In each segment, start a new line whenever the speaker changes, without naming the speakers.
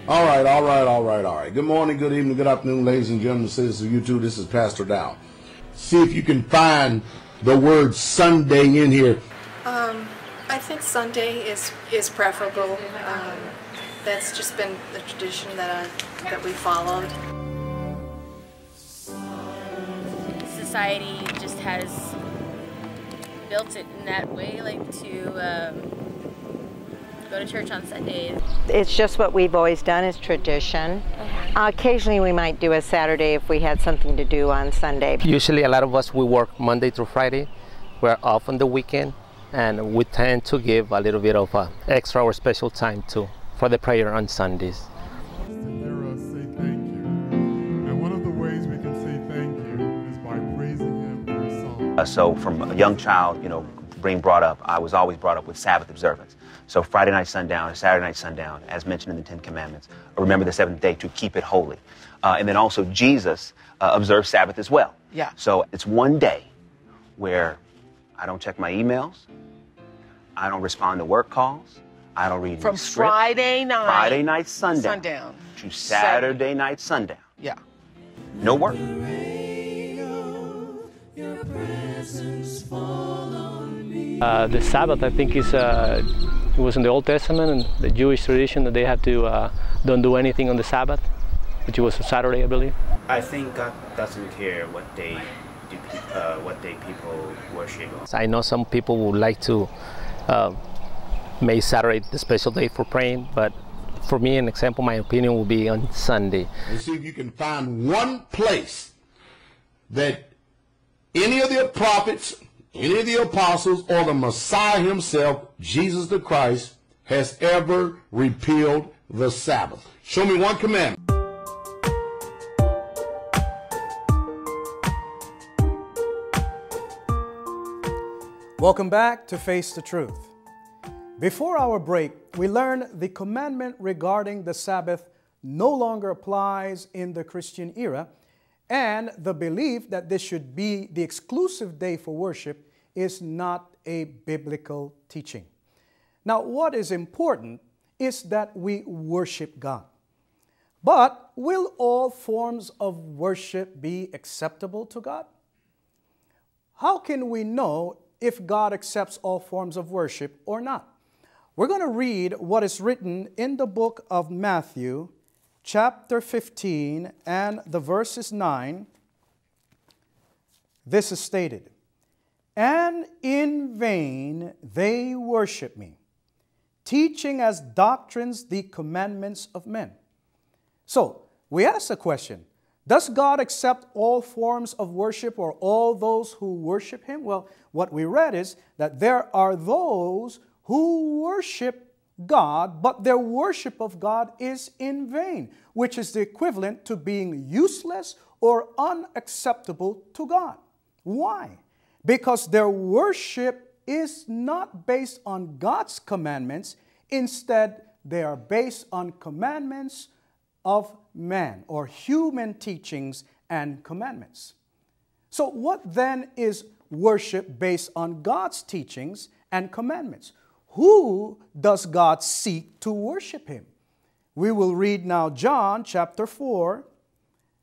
All right, all right, all right, all right. Good morning, good evening, good afternoon, ladies and gentlemen, citizens of YouTube. This is Pastor Dow. See if you can find the word Sunday in here.
I think Sunday is preferable. That's just been the tradition that we followed.
Society just has built it in that way, like to go to church on Sundays.
It's just what we've always done, is tradition. Occasionally we might do a Saturday if we had something to do on Sunday.
Usually a lot of us, we work Monday through Friday. We're off on the weekend, and we tend to give a little bit of extra or special time for the prayer on Sundays.
To hear us say thank you. And one of the ways we can say thank you is by praising Him through song.
So from a young child, being brought up, I was always brought up with Sabbath observance. So Friday night sundown and Saturday night sundown, as mentioned in the Ten Commandments, remember the seventh day to keep it holy. And then also Jesus observed Sabbath as well.
Yeah.
So it's one day where I don't check my emails, I don't respond to work calls, I don't read
From
any script.
Friday night
sundown to Saturday night sundown.
Yeah.
No work.
The Sabbath, I think, it was in the Old Testament and the Jewish tradition that they have to don't do anything on the Sabbath, which was a Saturday, I believe.
I think God doesn't care what day people worship.
I know some people would like to make Saturday the special day for praying, but for me, an example, my opinion would be on Sunday.
And see if you can find one place that any of the prophets, any of the apostles, or the Messiah himself, Jesus the Christ, has ever repealed the Sabbath. Show me one commandment.
Welcome back to Face the Truth. Before our break, we learned the commandment regarding the Sabbath no longer applies in the Christian era, and the belief that this should be the exclusive day for worship is not a biblical teaching. Now, what is important is that we worship God. But will all forms of worship be acceptable to God? How can we know if God accepts all forms of worship or not? We're going to read what is written in the book of Matthew, chapter 15, and the verses 9. This is stated, "And in vain they worship me, teaching as doctrines the commandments of men." So, we ask the question, does God accept all forms of worship or all those who worship Him? Well, what we read is that there are those who worship God, but their worship of God is in vain, which is the equivalent to being useless or unacceptable to God. Why? Because their worship is not based on God's commandments. Instead, they are based on commandments of man, or human teachings and commandments. So what then is worship based on God's teachings and commandments? Who does God seek to worship Him? We will read now John chapter 4,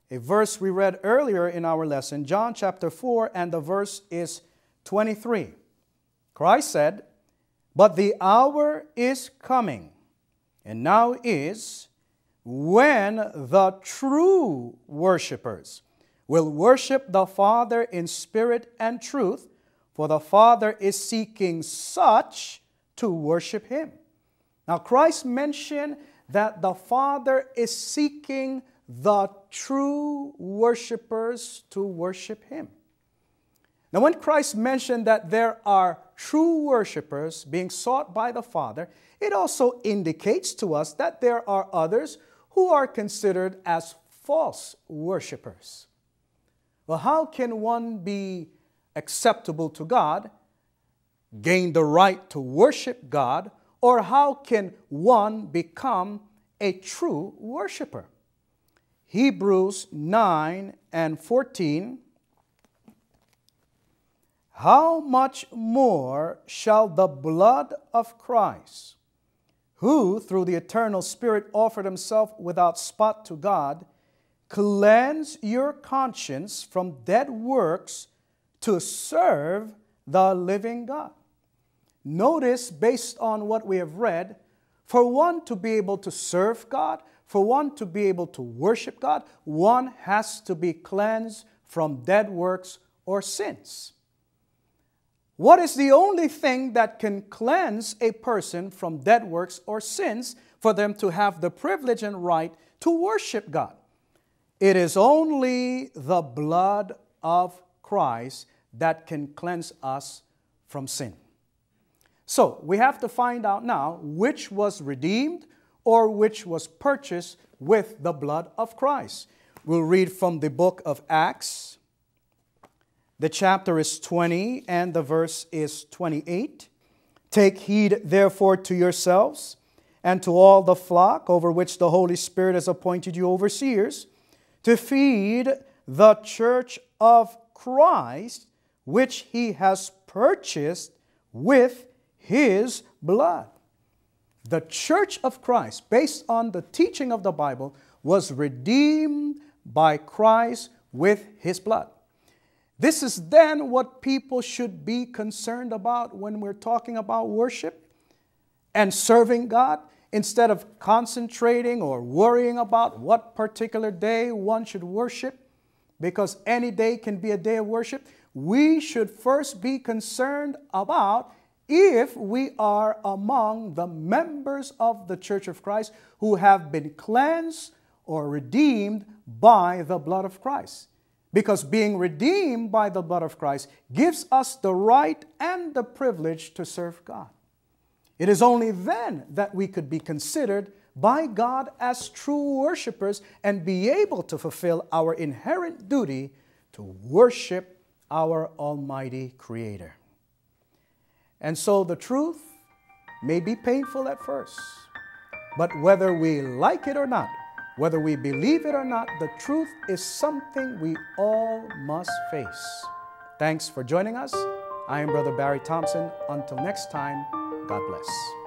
a verse we read earlier in our lesson. John chapter 4, and the verse is 23. Christ said, "But the hour is coming, and now is, when the true worshipers will worship the Father in spirit and truth, for the Father is seeking such to worship Him." Now, Christ mentioned that the Father is seeking the true worshipers to worship Him. Now, when Christ mentioned that there are true worshipers being sought by the Father, it also indicates to us that there are others who are considered as false worshipers. Well, how can one be acceptable to God, gain the right to worship God, or how can one become a true worshiper? Hebrews 9 and 14, "How much more shall the blood of Christ, who through the eternal Spirit offered himself without spot to God, cleanse your conscience from dead works to serve the living God. Notice, based on what we have read, for one to be able to serve God, for one to be able to worship God, one has to be cleansed from dead works or sins. What is the only thing that can cleanse a person from dead works or sins for them to have the privilege and right to worship God? It is only the blood of Christ that can cleanse us from sin. So we have to find out now which was redeemed or which was purchased with the blood of Christ. We'll read from the book of Acts. The chapter is 20 and the verse is 28. Take heed therefore to yourselves and to all the flock over which the Holy Spirit has appointed you overseers, to feed the church of Christ, which he has purchased with his blood. The church of Christ, based on the teaching of the Bible, was redeemed by Christ with his blood. This is then what people should be concerned about when we're talking about worship and serving God. Instead of concentrating or worrying about what particular day one should worship, because any day can be a day of worship, we should first be concerned about if we are among the members of the Church of Christ who have been cleansed or redeemed by the blood of Christ. Because being redeemed by the blood of Christ gives us the right and the privilege to serve God. It is only then that we could be considered by God as true worshipers and be able to fulfill our inherent duty to worship our Almighty Creator. And so the truth may be painful at first, but whether we like it or not, whether we believe it or not, the truth is something we all must face. Thanks for joining us. I am Brother Barry Thompson. Until next time, God bless.